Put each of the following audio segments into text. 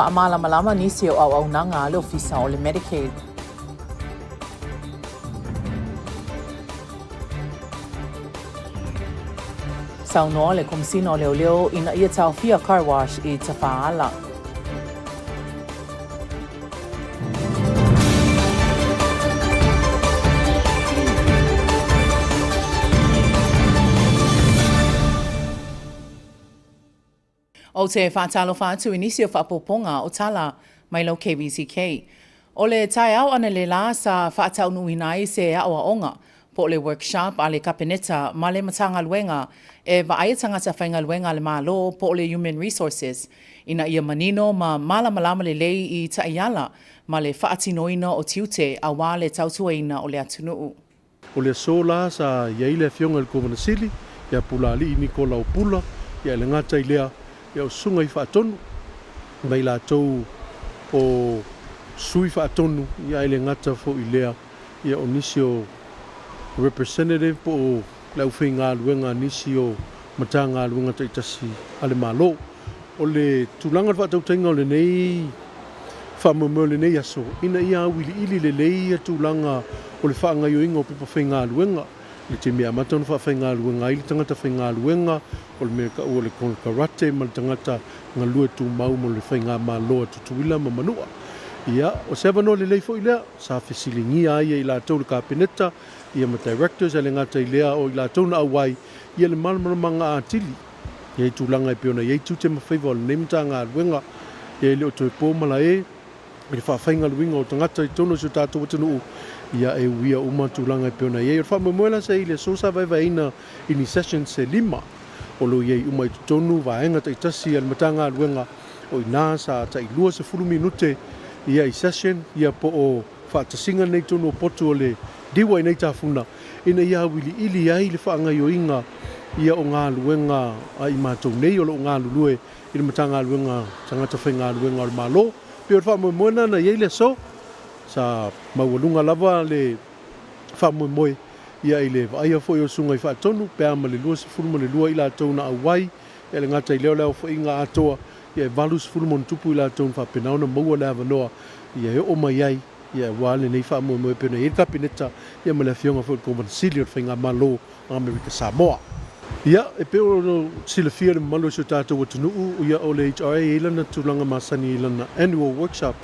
whaamala malama nisi o au nanga le ofisa o le Medicaid. Saunoa le komisina o leo ina ia taufia car wash I tafaala. O te whaatalo whaatu inisi o whaapoponga o tala mai lau KVZK. O le tai au ana le la sa whaatau nui nai se awa onga po le workshop a le kapeneta ma le matanga luenga e vaaya tangata whainga luenga le malo po le human resources ina ia manino ma mala malama le lei I taiala ma le whaatinoina o tiute a wā le tautuaina o le atunuu. O le sola sa iaile fionga le Komanasili, ia pulali ini ko lau pula, ia le ngata I lea ia o sunga I whaatonu, mai la tau o sui whaatonu, ia le ngata fo I lea, ia o nisi o representative po o lau whi ngā luenga nisi o mata ngā luenga taitasi ale malo. O le tūlanga whaatau tainga o le nei whaamamau le nei aso, ina ia wili ili le lei a tūlanga o le whaanga yo inga o pipa whi ngā luenga. Le te mea matana wha ngā luenga, ili tangata whi ngā luenga, o le mea ka ua le karate, ma le tangata ngā lua tū mau mo le whi ngā māloa tutuila ma manua. Ia, o sewa no le lei fo I lea, sa whisilingia ia I la tau le kapeneta, ia ma directors ele ngata I lea o I la tau na awai, ia le malamama ngā atili. Ia I tūlanga I peona, ia I tūte mawhaiva o le neimta ngā luenga, ia I leo toi pōmala e le whawhainga luinga o tangata I tono si o tātou watanuu, ia e uia uma tūlanga I peona. Ia I whaamamuela se I le sosa vaivaina ini session se 5, o lo ia I uma I tonu vaenga taitasi al matanga luenga o I nā sa ta I lua se 10 minute, ia I session, ia po o whaatasinga nei tono o potu o le diwa I nei tāwhuna, ina ia wili ili ai le whaanga yo inga, ia o ngā luenga I mātou nei o lo ngā lulue, I le matanga luenga, tangata whai ngā luenga o le malo, pe o whaamamuena na ia I le so, sa maualunga lava le whaamuemoe, ia I le vaia fo I o sunga I whaatonu, pe ama le lua se fulma le lua I la tau na awai, ia le ngata I leo leo wha inga atoa, ia e valus fulmon tupu I la tau wha penauna maua le avanoa, ia e o mai ai, ia wale nei whaamuemoe pena I kapineta, ia ma le fionga fo I Komanasili o whainga malo a Amerika Samoa. Ia, e peo no sila fia le malo so tātou watunuu, ia o le HRA ilana tūlanga masani ilana annual workshop,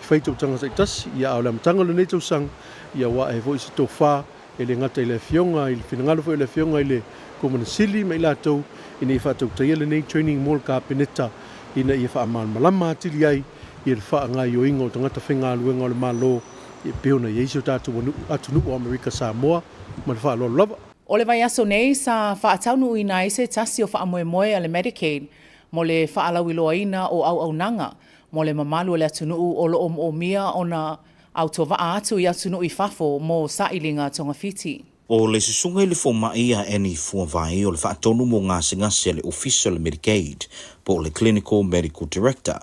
whaitau tanga sa itasi, ia au le amatanga le neitau sang, ia wa e vo isi tō whā, e le ngata I le fionga, I le whinangalo fo I le fionga I le Komanasili, mai la tau, ina I whātau taia le nei training mall ka peneta, ina I whaaman malama atili ai, I le wha ngā yo ingo, tangata whenga luenga o le malo, I peo na yeisi o tātou atunu o Amerika Samoa, ma le wha lolo lava. O le vai aso nei sa whaataunu I nai se tasi o whaamoemoe a le Medicaid, mo le whaalauiloaina o au nanga, mo le mamalu le atunuu o loo o mia o na autova atu I atunuu I fafo mo sailinga tonga fiti. O le susunga le foma ia eni fuavai o le whaatonu mo ngase le official Medicaid po le Clinical Medical Director.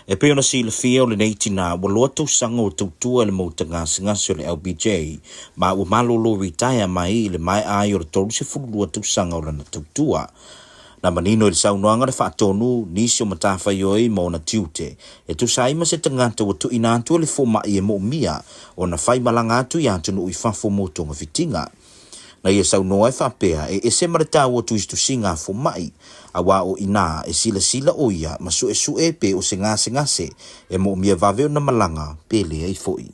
E peo na si le fia o le neitina waloa tausanga o tautua le mauta ngase o le LBJ ma ua malolo retire mai le mai ai o le tolu se fulua tausanga o lana tautua. Na manino I le saunoanga le whaatonu nisi o matawhai oi mo na tiute e tusaima se tangata wa tu inantua le foma I e mo mia o na whai malanga atu I antunu I fafo mo tonga fitinga. Na ia saunoa e whapea e se marita o tu istu singa fo mai a wā o ina e sila o ia ma sue pe o se ngase e mo mia vave o na malanga pe le ai foi.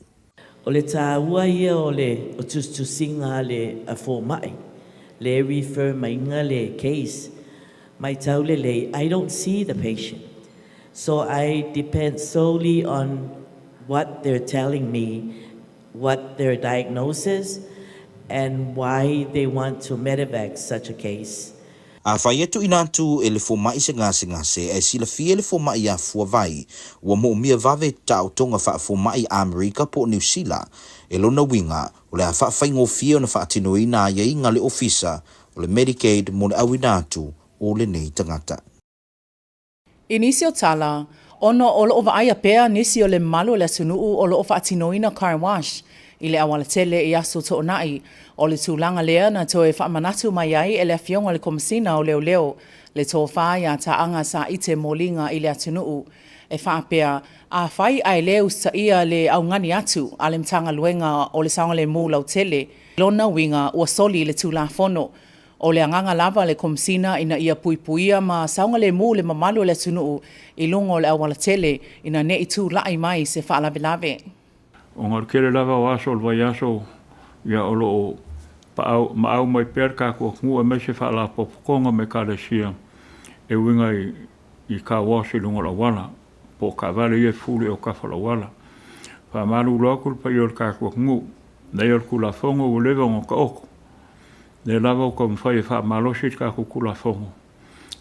O le tāua ia o le o tu singa le a fo mai le refer mai nga le case mai tau le I don't see the patient, so I depend solely on what they're telling me, what their diagnosis and why they want to medevac such a case. A whai etu inatu e le fomai se ngase e sila fie le fomai a fuavai ua mo mia vave tau tonga wha fomai Amerika po New Zealand e lona winga o le a wha whaingo fie o na wha atinoina ia inga le ofisa o le Medicaid mo le awinatu o le nei tangata. Inisio tala, ono o loo vaaya pea nisi o le malu le sunuu o loo wha atinoina car wash I le awala tele I aso to nai o le tūlanga lea na toe whaamanatu mai ai e le fionga le komisina o leo le tō whaia ta anga sa ite molinga I le atunuu. e whaapea a whai ai leo sa ia le au ngani atu a le mtanga luenga o le saonga le mū lau tele. Lona winga ua soli le tūla fono o le anganga lava le komsina ina ia puipuia ma saonga le mū le mamalu le tunuu I lunga o le awala tele ina ne I tū lai mai se whaalavelave. O ngar kere lava o aso o vai aso ia olo o maau mai perka ko ngu me se whaala popokonga me kalesia e winga I ka wasi lunga la wala po ka vale ia fule o ka whala wala. Wha maru lokul pa ior ka ko ngu na ior kula fongo o lewa o ka oko. Le lava o ka mwhai wha malosit ka ko kula fongo.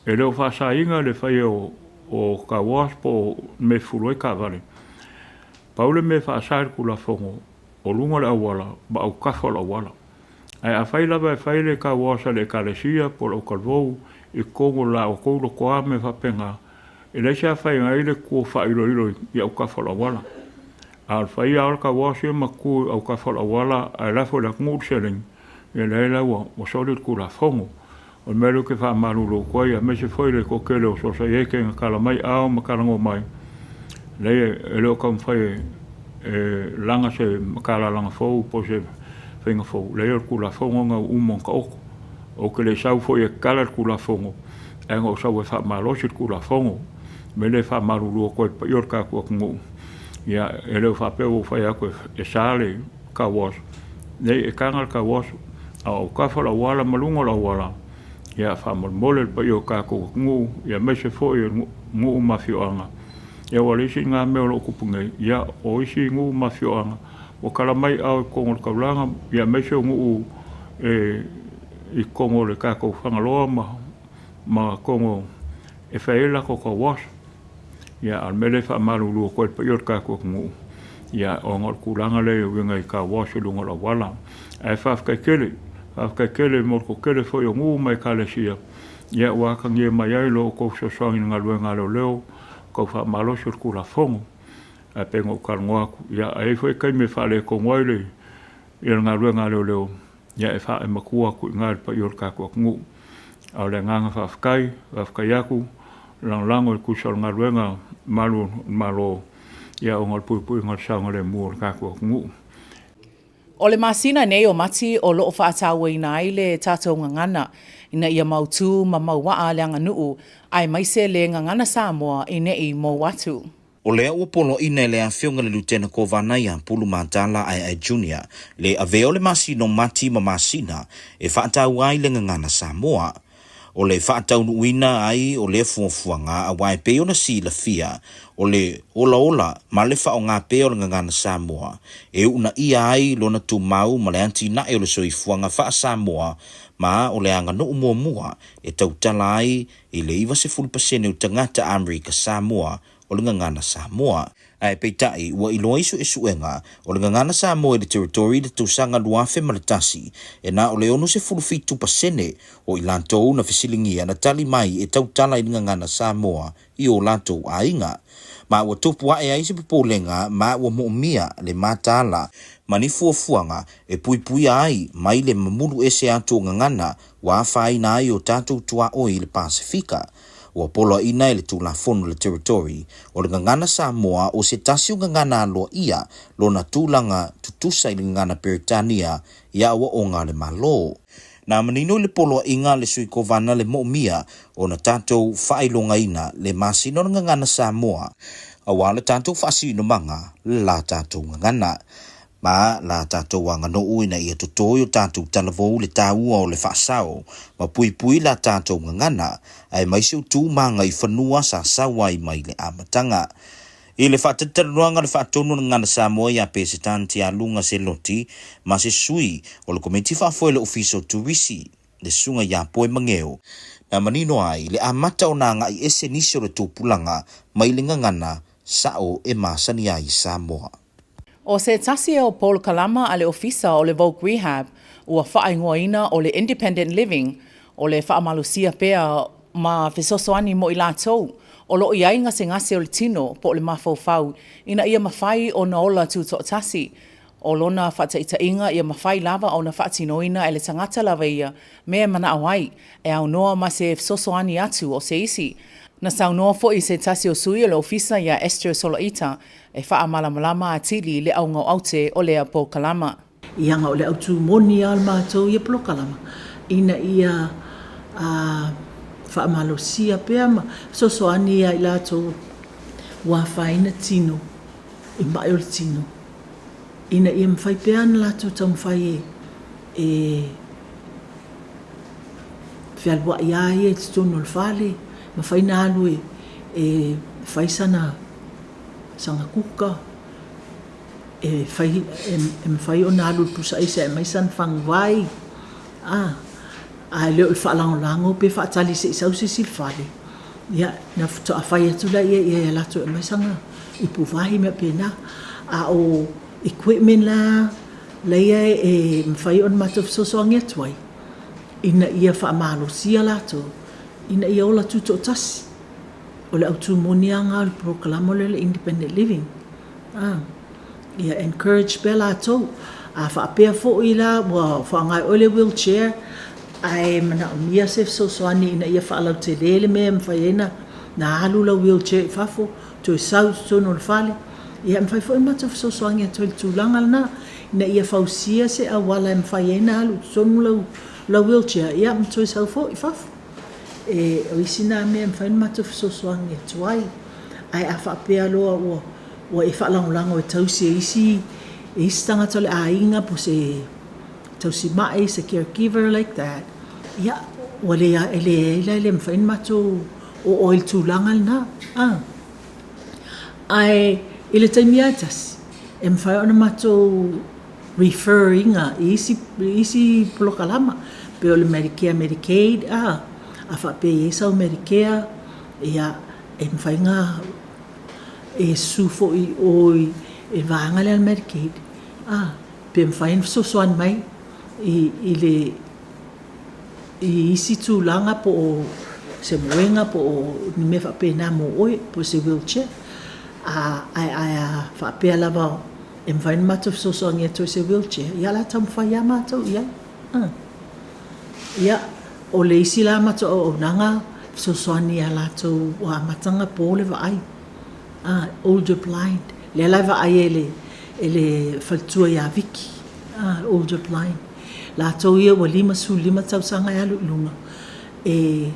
E leo wha sa inga le whai o ka was po me fulu ka vale. Paule me wha sa kula fongo o lunga la wala ba au ka whala wala. Ai a whai lava e whai le ka wasa le kalesia po o kalvou I kongo la o koulo koa me whapenga. E leisa whai ngai le kua whairo I au ka whala wala. Al whai al ka wasi ma kua au ka whala wala ai lafo la ngūr sering. E leila wa solit kula fongo. O mero ke wha maruro koa ia me se whaile ko kele o sosa eke nga kala mai ao ma karango mai. Leia e leo kam whai langa se makala langa fau po se whainga fau. Leia kula fongo nga umon ka oko. O ke le sau foi e kala kula fongo. E ngā sau e wha malosit kula fongo. Me le wha maruru o koe pa ior ka kua kungu. Ia e leo wha peo whai ako e sāle ka was. Nei e kangal ka was. A o ka whala wala malunga la wala. Ia wha mole pa ior ka kua kungu. Ia me se foi e ngu mafioanga. Ia wale isi ngā meo lo kupungai. Ia o isi ngu mafioanga. O kala mai au kongol kaulanga. Ia me se ngu I kongo le kako whangaloa ma kongo e whaela ko ka was. Ia al mele wha maruru o koe pa ior kako kungu. Ia o ngar kuranga le winga I ka was I lunga la wala. Ai whafkai kele morko kele foi o ngu mai kalesia. Ia waka ngie mai ailo o kou saswangi ngā luenga leo kou wha malosi o kura fongo. Ai pengo karangoaku. Ia ai foi kai me whale kongoile I ngā luenga leo. Ia e wha e makua ku ngāri pa ior ka kua ngu. Au le nganga whafkai aku, lango I kusal ngā ruenga malo, ia o ngal pui ngal saunga le mua ka kua ngu. O le masina nei o mati o loo whaataua ina ai le tātou ngangana, ina ia mautu ma maua le anga nuu, ai maise le ngangana Samoa I nei mo watu. O lea ua polo ina le a whionga le lutena ko vanaya pulu matala ai junior le aveo le masino mati ma masina e whaatau ai le ngangana Samoa. O le whaatau nuina ai o le fuafuanga a wai peo na si la fia o le ola ma le wha o ngā peo le ngangana Samoa. E una ia ai lo na tu mau ma le anti na e o le soifuanga wha Samoa ma o le anga no mua e tautala ai I le iwa se 10% o tangata Amerika Samoa o le ngangana Samoa. Ai peitai ua iloa isu e suenga o le ngangana Samoa le territory le tausanga luafe malatasi e na o le ono se 2% o I lantou na fesilingia na tali mai e tautala I le ngangana Samoa I o lantou ainga. Ma ua tupua e aise pipolenga ma ua moomia le matala mani fuafuanga e pui ai mai le mamulu ese ato ngangana wa faina ai o tatou tua oi le Pasifika. Ua polo ina le tulafono le territory o le ngangana Samoa o se tasi o ngangana aloa ia lo na tūlanga tutusa I le ngangana Peritania ia ua o ngā le malo. Na manino le polo inga le sui kovana le moomia o na tātou whailonga ina le masino le ngangana Samoa. Awa le tātou whaasino manga la tātou ngangana. Ma la tātou wanga no uina I atotoi o tātou talavou le tāua o le whaasao. Ma pui la tātou ngangana ai maisi o tū manga I whanua sa sawa I mai le amatanga. I le whaatataruanga le whaatonu ngana Samoa ia pese tanti a lunga se loti ma se sui o le komiti whaafoe le ofiso turisi le sunga ia poe mangeo. Na manino ai le amata o nanga I ese nisi o le tūpulanga mai le ngangana sao e masani ai Samoa. O se tasi o Paul Kalama a le ofisa o le Voc Rehab ua whaingoina o le Independent Living o le whaamalusia pea ma fesosoani mo I lātou o lo iai ngase o le tino po le mafaufau ina ia mawhai o na ola tūto tasi. O lona whataitainga ia mawhai lava o na whaatinoina e le tangata lava ia mea mana awai e au noa ma se fesosoani atu o se isi. Na saunoa fo I se tasi o sui o le ofisa ia Esther Soloita e wha malamalama atili le au ngau aute o lea po kalama. Ianga o le au tū moni al mātou ia polokalama. Ina ia whaamalosia pēr ma sosoani ia I lātou wāwhaina tino I mai o le tino. Ina ia mwhai pēr na lātou tau mwhai e whialwa ia e titono le whale ma whaina alu e whaisana sanga kuka e mwhai o nā alu pusa isa e maisan whangwai a leo le whaalangolango pe whaatali se isau se silwhale ia na to a whai atu la ia lato e maisanga I puwahi mea pēnā a o equipment la leia e mwhai o mato fisosoangi atuai ina ia whaamalo sia lato ina ia ola tuto tasi o le autu monianga o le proklamo le independent living ia encourage pe lato a whaapea fo I la wa whaangai o le wheelchair ai mana o mia se fisosoani ina ia whaalau te lele mea mwhai ena na alu la wheelchair fafo to sau tono le fale ia mwhai fo I mato fisosoangi atu le tūlanga lana ina ia whausia se a wala mwhai ena alu tono la wheelchair ia mto sau fo I fafo o isina mea mwhai mato fisosoangi atu ai a whaapea loa ua e whaalangolango e tausi e isi tangata le a inga po se tausi mai se caregiver like that ia ua lea ele mwhai mato o il tūlanga lana ai ile taimi atas e mwhai ona mato referringa isi polokalama pe o le Medicare Medicaid a whape e sau Medicare ia e mwhai ngā e sufo I oi e vanga le al Medicaid pe mwhai sosoan mai I isi tūlanga po o se moenga po o ni me whape nā mo oi po se wheelchair a whapea lava e mwhai mato sosoangi atu se wheelchair ia la tam whai a mato ia o le isi la mato o nanga sosoani a lato wa matanga po le vai older blind le la vai ele faltua ia viki older blind lato ia wa lima tau sanga ia lunga e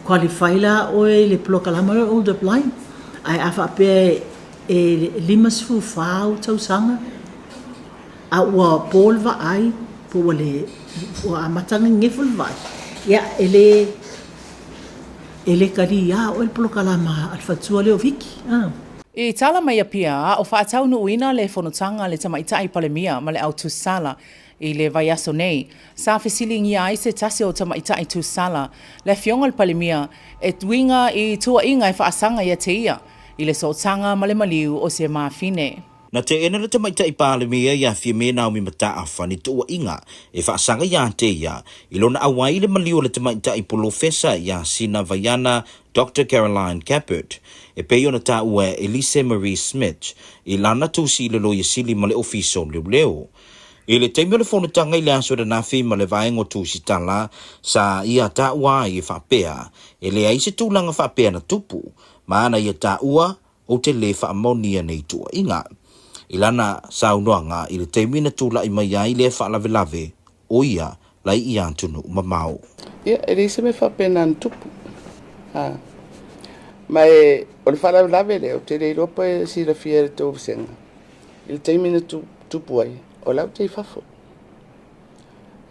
qualify la o le plokalama older blind ai a whapea e lima fau tau sanga a ua polva ai po wale ua matanga ngeful vai ia ele kari ia o le polokalama al fatua leo viki I tala mai apia o whaatau no uina le whanotanga le tamaitai palemia ma le au tusala I le vaiaso nei. Sa fesilingi ai se tasi o tamaitai tusala le fionga le palemia e tuinga I tua inga e whaasanga ia te ia I le sotanga ma le maliu o se maafine. Na te ena le tamaitai palemia ia fia me na umi mata afa ni tua inga e whaasanga ia te ia ilona awai le maliu le tamaitai polofesa ia sina vaiana Dr. Caroline Capert e peo na ta ua Elise Marie Smith I lana tusi le loia sili ma le ofiso leo. I le teimio le whanutanga I le aso da nafi ma le vaengo tusi tala sa ia ta ua I whapea e le aise tūlanga whapea na tupu maana ia ta ua o te le whaamonia nei tua inga. I lana saunoanga I le teimina tūla I mai ai le whaalave o ia lai I antunu mamau. Ia, e le me whapea na tupu. Mai o le whaalave leo te le ropa e si la fia le tō visenga. I le teimina tupu ai. O lau te fafo.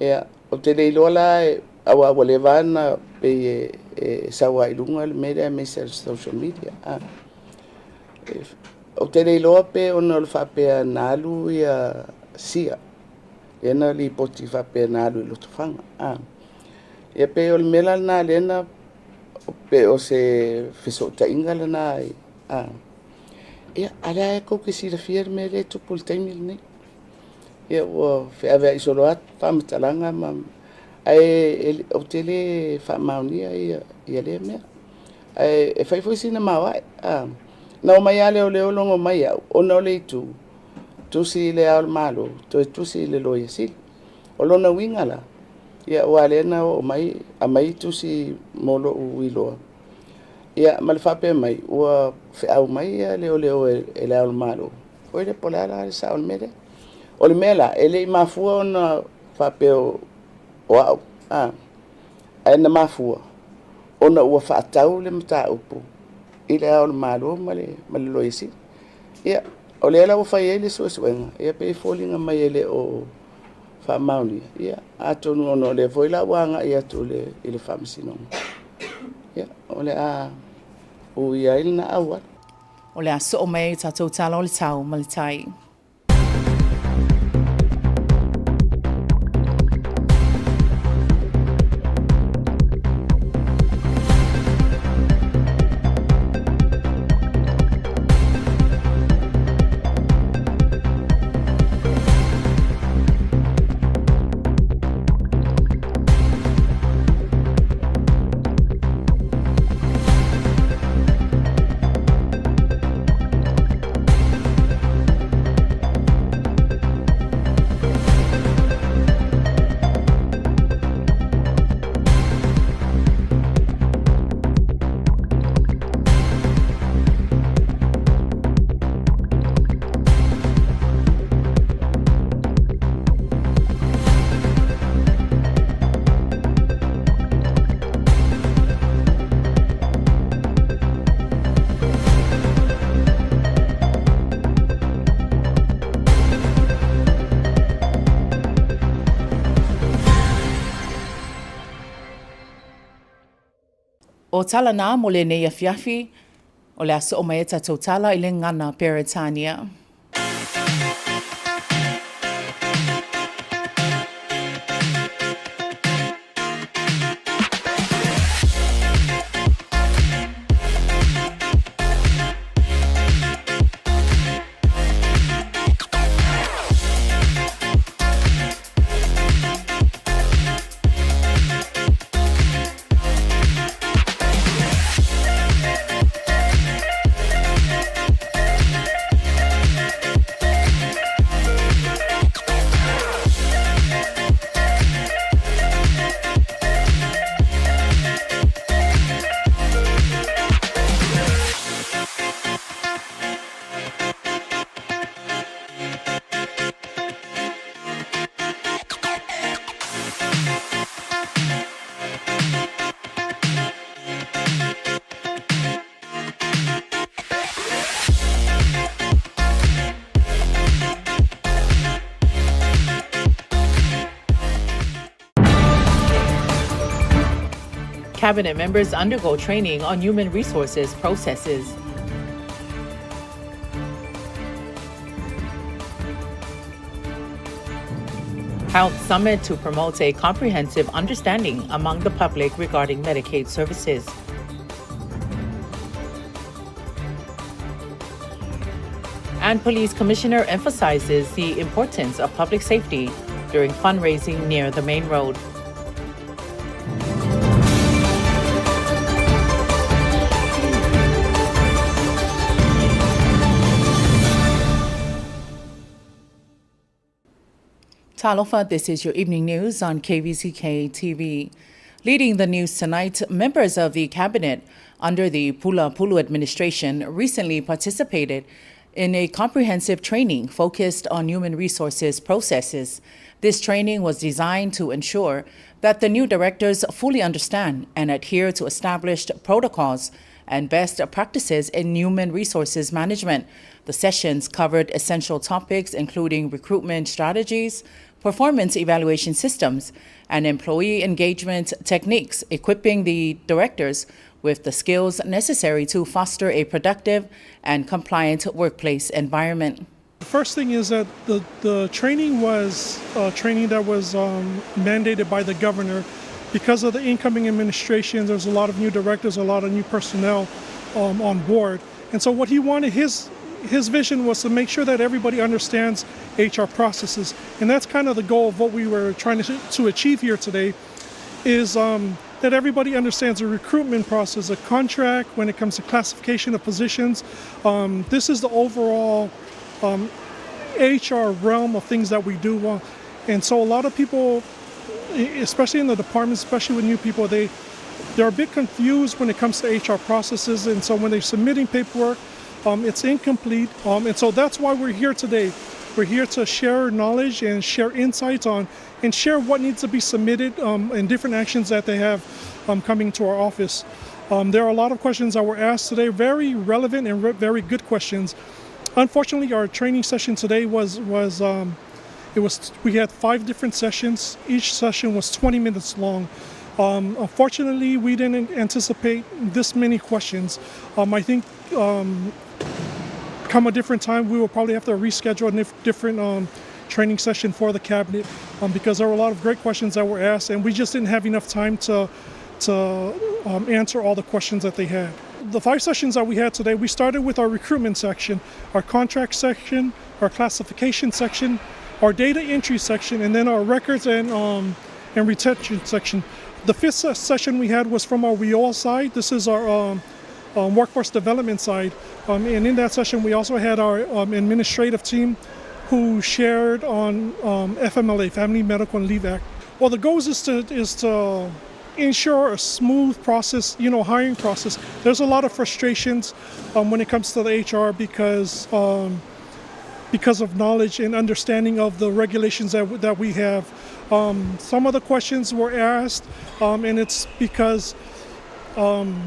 Ia, o te le lola awa wale vana pe sawa ilunga le media me social media. O te le loa pe ona le whapea nalu ia sia. Ena li poti whapea nalu I lotofanga. Ia pe o le mela na lena pe o se fiso ta ingala na ia, ala e kou ke si la fier me le tupu le taimil nei. Ia ua whaavea I solo atu whamatalanga ma ai o te le whamaunia ia lea mea. Ai e whaifoi sina mawai. Na o mai ale o leo longo mai au. O na o le itu. Tusi le au malo. To e tusi le loia sili. O lona wingala. Ia ua lena o mai. A mai tusi molo uiloa. Ia ma le whape mai ua whiau mai ia leo e leo malo. Koe le pola la le sa o le mele. O le mela e le I mafua ona whape o au. E na mafua. Ona ua whaatau le mata upu. I le au le malo ma le loisi. Ia o le ala ua whai e le suenga. Ia pe fōlinga mai e le o whaamauni. Ia atonu ono le voila wanga ia tu le I le whaamisinonga. Ia o le o ia ili na awa. O le aso o mai tātou tala o le tau ma le tai. O tala nā mo le nei afiafi, o le aso o mai e tātou tala I le ngana Peretania. Cabinet members undergo training on human resources processes. Health Summit to promote a comprehensive understanding among the public regarding Medicaid services. And Police Commissioner emphasizes the importance of public safety during fundraising near the main road. Talofa, this is your evening news on KVZK TV. Leading the news tonight, members of the cabinet under the Pula Pulu administration recently participated in a comprehensive training focused on human resources processes. This training was designed to ensure that the new directors fully understand and adhere to established protocols and best practices in human resources management. The sessions covered essential topics including recruitment strategies, performance evaluation systems, and employee engagement techniques, equipping the directors with the skills necessary to foster a productive and compliant workplace environment. The first thing is that the training was training that was mandated by the governor. Because of the incoming administration, there's a lot of new directors, a lot of new personnel on board. And so what he wanted, his vision was to make sure that everybody understands HR processes. And that's kind of the goal of what we were trying to achieve here today, is that everybody understands the recruitment process, the contract, when it comes to classification of positions. This is the overall HR realm of things that we do. And so a lot of people, especially in the department, especially with new people, they're a bit confused when it comes to HR processes, and so when they're submitting paperwork, it's incomplete. And so that's why we're here today. We're here to share knowledge and share insights on and share what needs to be submitted and different actions that they have coming to our office. There are a lot of questions that were asked today, very relevant and very good questions. Unfortunately, our training session today we had 5 different sessions. Each session was 20 minutes long. Unfortunately, we didn't anticipate this many questions. I think come a different time, we will probably have to reschedule a different training session for the cabinet because there were a lot of great questions that were asked, and we just didn't have enough time to answer all the questions that they had. The 5 sessions that we had today, we started with our recruitment section, our contract section, our classification section, our data entry section, and then our records and retention section. The 5th session we had was from our WIOL side. This is our workforce development side. And in that session, we also had our administrative team who shared on FMLA, Family Medical and Leave Act. Well, the goal is to ensure a smooth process, hiring process. There's a lot of frustrations when it comes to the HR because of knowledge and understanding of the regulations that we have. Some of the questions were asked, and it's because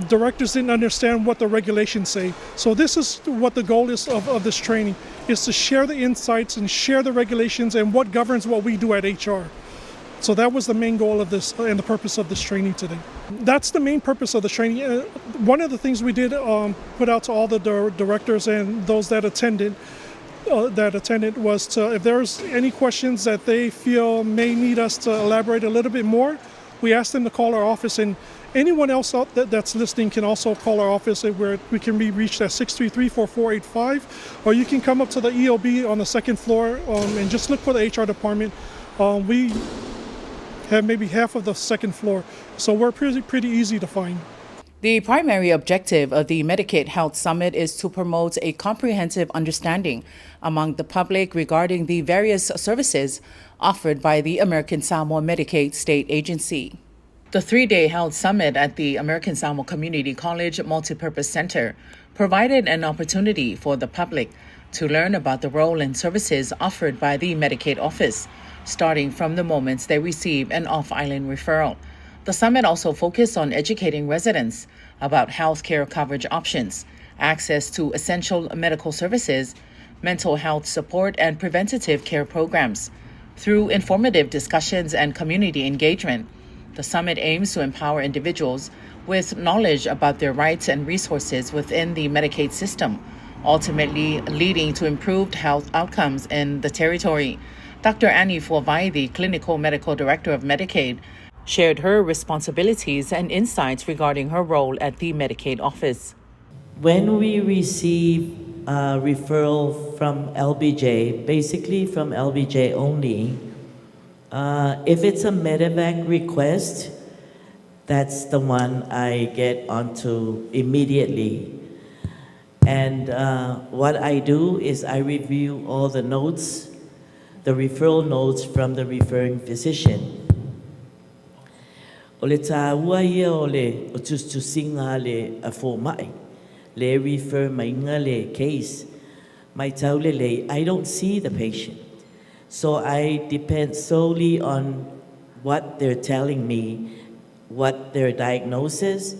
directors didn't understand what the regulations say. So this is what the goal is of this training, is to share the insights and share the regulations and what governs what we do at HR. So that was the main goal of this and the purpose of this training today. That's the main purpose of the training. One of the things we did put out to all the directors and those that attended was to, if there's any questions that they feel may need us to elaborate a little bit more, we asked them to call our office, and anyone else out that's listening can also call our office where we can be reached at 633-4485, or you can come up to the EOB on the 2nd floor and just look for the HR department. We have maybe half of the 2nd floor, so we're pretty easy to find. The primary objective of the Medicaid Health Summit is to promote a comprehensive understanding among the public regarding the various services offered by the American Samoa Medicaid State Agency. The 3-day health summit at the American Samoa Community College Multipurpose Center provided an opportunity for the public to learn about the role and services offered by the Medicaid office, starting from the moments they receive an off-island referral. The summit also focused on educating residents about health care coverage options, access to essential medical services, mental health support, and preventative care programs. Through informative discussions and community engagement, the summit aims to empower individuals with knowledge about their rights and resources within the Medicaid system, ultimately leading to improved health outcomes in the territory. Dr. Annie Fuavai, the Clinical Medical Director of Medicaid, shared her responsibilities and insights regarding her role at the Medicaid office. When we receive a referral from LBJ, basically from LBJ only, if it's a medevac request, that's the one I get onto immediately. And what I do is I review all the notes, the referral notes from the referring physician. O le tāua ia o le o tustusinga le a fō mai, le refer mainga le case, mai tau le, I don't see the patient. So I depend solely on what they're telling me, what their diagnosis,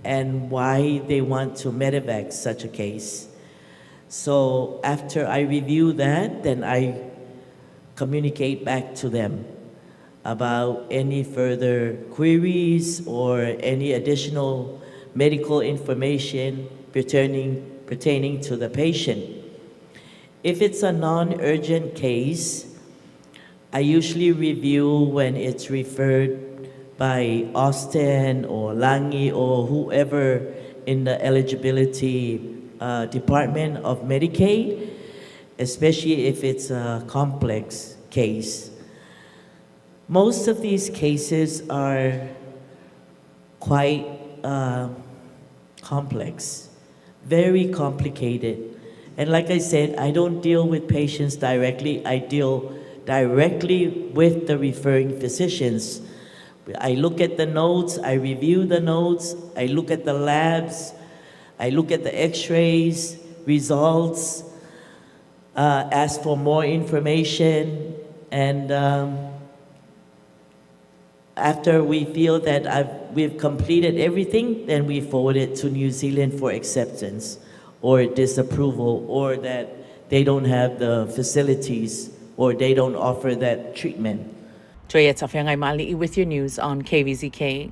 and why they want to medevac such a case. So after I review that, then I communicate back to them about any further queries or any additional medical information pertaining to the patient. If it's a non-urgent case, I usually review when it's referred by Austin or Langi or whoever in the eligibility department of Medicaid, especially if it's a complex case. Most of these cases are quite complex, very complicated. And like I said, I don't deal with patients directly. I deal directly with the referring physicians I look at the notes, I review the notes, I look at the labs, I look at the x-rays, results, ask for more information, and after we feel that we've completed everything, then we forward it to New Zealand for acceptance or disapproval, or that they don't have the facilities or they don't offer that treatment. Joya Tafiangai Mali'i with your news on KVZK.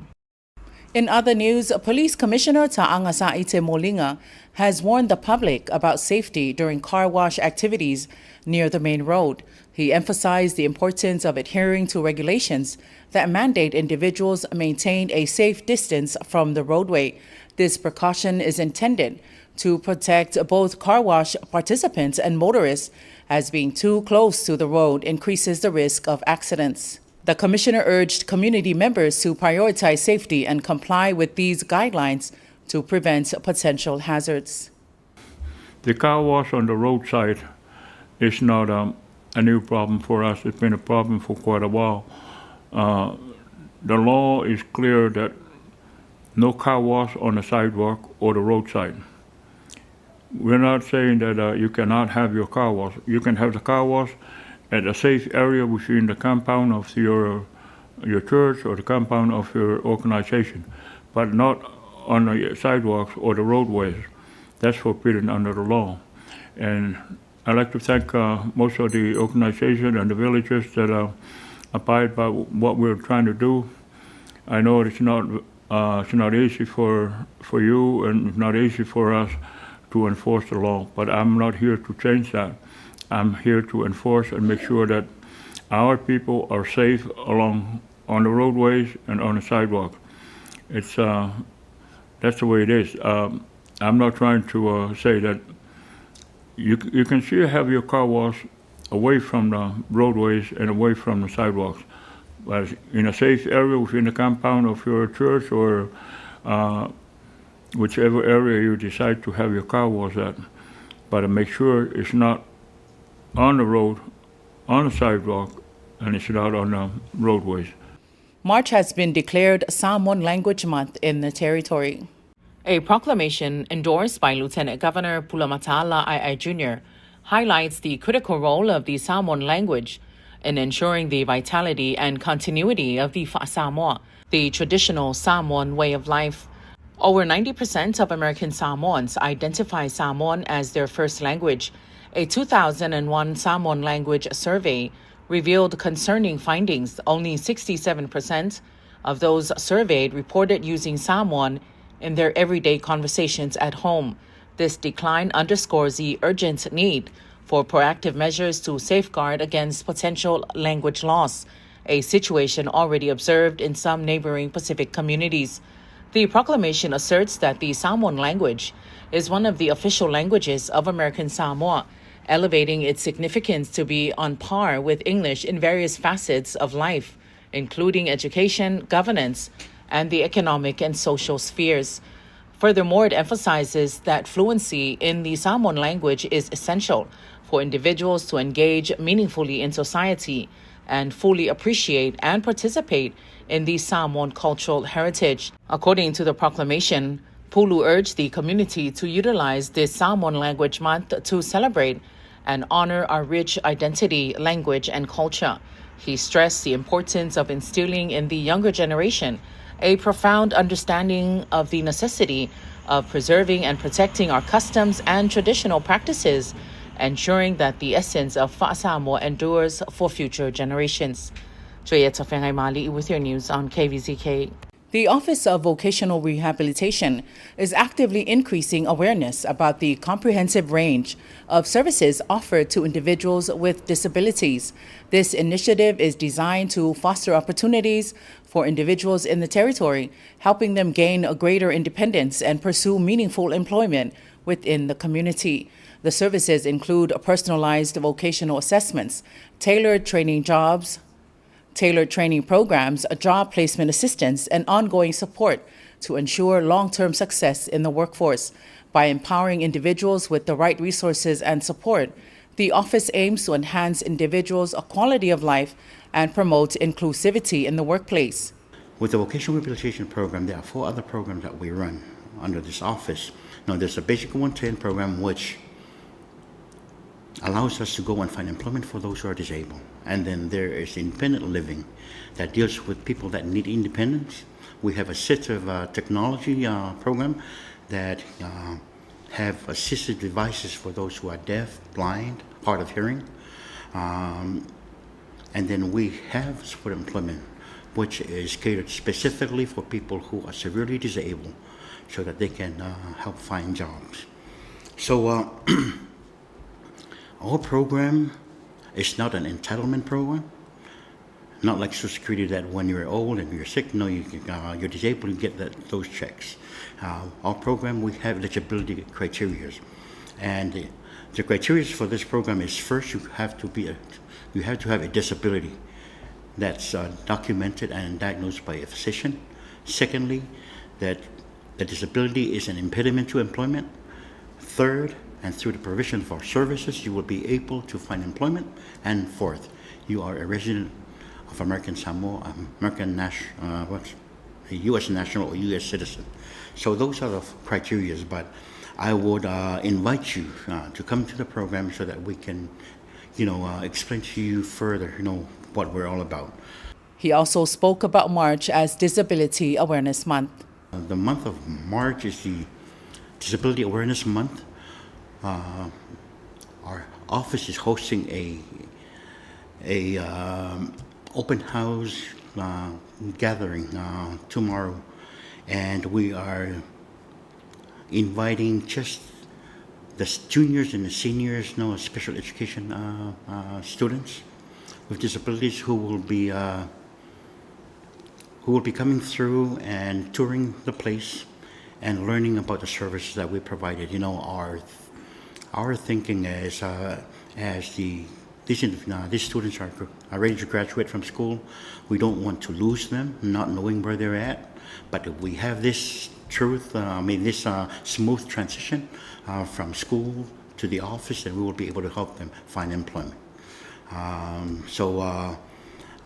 In other news, Police Commissioner Ta'anga Sa'ite Molinga has warned the public about safety during car wash activities near the main road. He emphasized the importance of adhering to regulations that mandate individuals maintain a safe distance from the roadway. This precaution is intended to protect both car wash participants and motorists, as being too close to the road increases the risk of accidents. The commissioner urged community members to prioritize safety and comply with these guidelines to prevent potential hazards. The car wash on the roadside is not a new problem for us. It's been a problem for quite a while. The law is clear that no car wash on the sidewalk or the roadside. We're not saying that you cannot have your car wash. You can have the car wash at a safe area within the compound of your church or the compound of your organization, but not on the sidewalks or the roadways. That's forbidden under the law. And I'd like to thank most of the organization and the villagers that abide by what we're trying to do. I know it's not easy for you, and it's not easy for us to enforce the law, but I'm not here to change that. I'm here to enforce and make sure that our people are safe on the roadways and on the sidewalk. It's that's the way it is. I'm not trying to say that you can still have your car wash away from the roadways and away from the sidewalks, but in a safe area within the compound of your church or whichever area you decide to have your car wash at. But make sure it's not on the road, on the sidewalk, and it's not on the roadways. March has been declared Samoan Language Month in the territory. A proclamation endorsed by Lieutenant Governor Pulamatala Ai Jr. highlights the critical role of the Samoan language in ensuring the vitality and continuity of the Samoa, the traditional Samoan way of life. Over 90% of American Samoans identify Samoan as their first language. A 2001 Samoan language survey revealed concerning findings. Only 67% of those surveyed reported using Samoan in their everyday conversations at home. This decline underscores the urgent need for proactive measures to safeguard against potential language loss, a situation already observed in some neighboring Pacific communities. The proclamation asserts that the Samoan language is one of the official languages of American Samoa, elevating its significance to be on par with English in various facets of life, including education, governance, and the economic and social spheres. Furthermore, it emphasizes that fluency in the Samoan language is essential for individuals to engage meaningfully in society and fully appreciate and participate in the Samoan cultural heritage. According to the proclamation, Pulu urged the community to utilize this Samoan Language Month to celebrate and honor our rich identity, language, and culture. He stressed the importance of instilling in the younger generation a profound understanding of the necessity of preserving and protecting our customs and traditional practices, ensuring that the essence of Samoa endures for future generations. Joya Tafiangai Mali'i with your news on KVZK. The Office of Vocational Rehabilitation is actively increasing awareness about the comprehensive range of services offered to individuals with disabilities. This initiative is designed to foster opportunities for individuals in the territory, helping them gain a greater independence and pursue meaningful employment within the community. The services include personalized vocational assessments, tailored training programs, job placement assistance, and ongoing support to ensure long-term success in the workforce. By empowering individuals with the right resources and support, the office aims to enhance individuals' quality of life and promote inclusivity in the workplace. With the vocational rehabilitation program, there are 4 other programs that we run under this office. Now, there's a basic 110 program which allows us to go and find employment for those who are disabled. And then there is independent living that deals with people that need independence. We have assistive technology program that have assistive devices for those who are deaf, blind, hard of hearing. And then we have support employment, which is catered specifically for people who are severely disabled so that they can help find jobs. So our program is not an entitlement program, not like Social Security that when you're old and you're sick, no, you're disabled, you get those checks. Our program, we have eligibility criteria. And the criteria for this program is first, you have to have a disability that's documented and diagnosed by a physician. Secondly, that the disability is an impediment to employment. Third, and through the provision of our services, you will be able to find employment. And fourth, you are a resident of American Samoa, a U.S. national or U.S. citizen. So those are the criteria, but I would invite you to come to the program so that we can, explain to you further, what we're all about. He also spoke about March as Disability Awareness Month. The month of March is the Disability Awareness Month. Our office is hosting a open house gathering tomorrow, and we are inviting just the juniors and the seniors, special education students with disabilities who will be coming through and touring the place and learning about the services that we provided. Our thinking is as these students are ready to graduate from school, we don't want to lose them, not knowing where they're at. But if we have this this smooth transition from school to the office, then we will be able to help them find employment.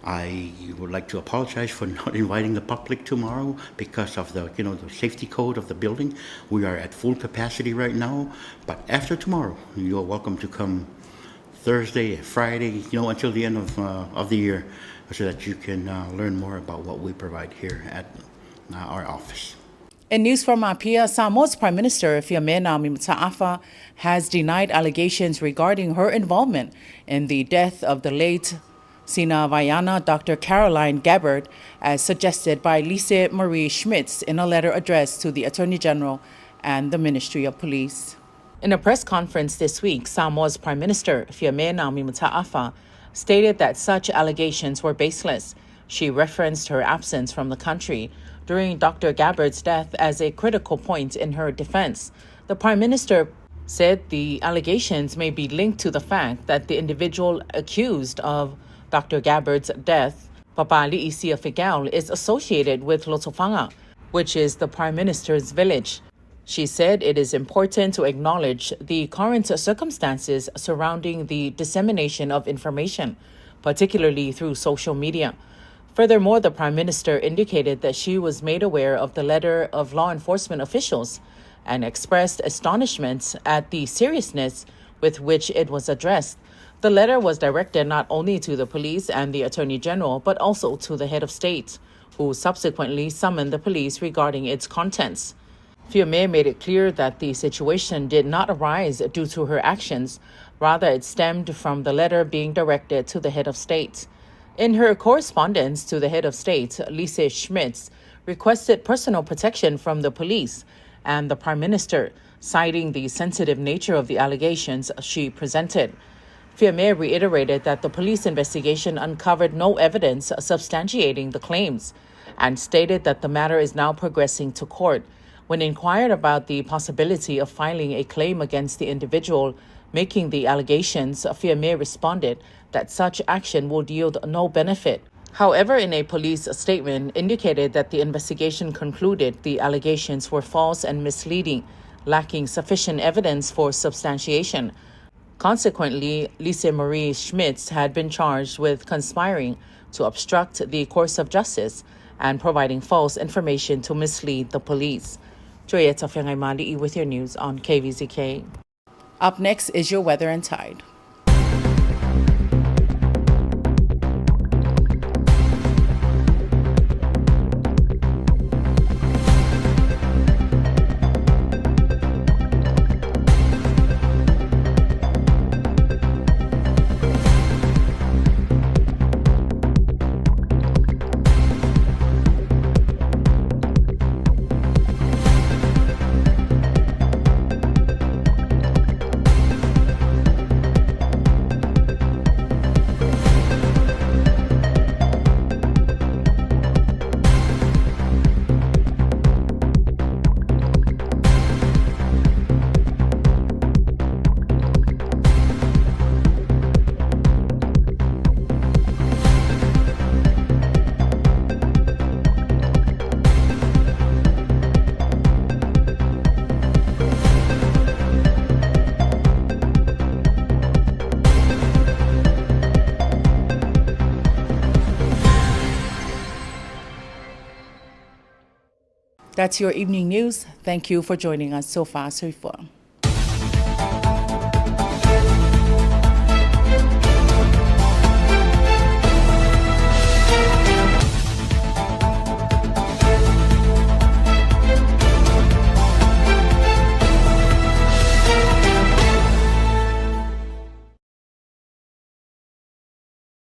I would like to apologize for not inviting the public tomorrow because of the safety code of the building. We are at full capacity right now, but after tomorrow, you are welcome to come Thursday, Friday, until the end of the year, so that you can learn more about what we provide here at our office. In news from Apia, Samoa's Prime Minister Fiamena Mimuta'afa has denied allegations regarding her involvement in the death of the late Sina Vaiana Dr. Caroline Gabbard, as suggested by Lise Marie Schmitz in a letter addressed to the Attorney General and the Ministry of Police. In a press conference this week, Samoa's Prime Minister Fiamena Mimuta'afa stated that such allegations were baseless. She referenced her absence from the country during Dr. Gabbard's death as a critical point in her defense. The Prime Minister said the allegations may be linked to the fact that the individual accused of Dr. Gabbard's death, Papali Isia Figal, is associated with Lotofanga, which is the Prime Minister's village. She said it is important to acknowledge the current circumstances surrounding the dissemination of information, particularly through social media. Furthermore, the Prime Minister indicated that she was made aware of the letter of law enforcement officials and expressed astonishment at the seriousness with which it was addressed. The letter was directed not only to the police and the Attorney General, but also to the head of state, who subsequently summoned the police regarding its contents. Fiame made it clear that the situation did not arise due to her actions. Rather, it stemmed from the letter being directed to the head of state. In her correspondence to the head of state, Lise Schmitz requested personal protection from the police and the Prime Minister, citing the sensitive nature of the allegations she presented. Fiame reiterated that the police investigation uncovered no evidence substantiating the claims and stated that the matter is now progressing to court. When inquired about the possibility of filing a claim against the individual making the allegations, Fiame responded that such action would yield no benefit. However, in a police statement, indicated that the investigation concluded the allegations were false and misleading, lacking sufficient evidence for substantiation. Consequently, Lise Marie Schmitz had been charged with conspiring to obstruct the course of justice and providing false information to mislead the police. Joya Tafiangay Mali'i with your news on KVZK. Up next is your weather and tide. That's your evening news. Thank you for joining us so far, so far.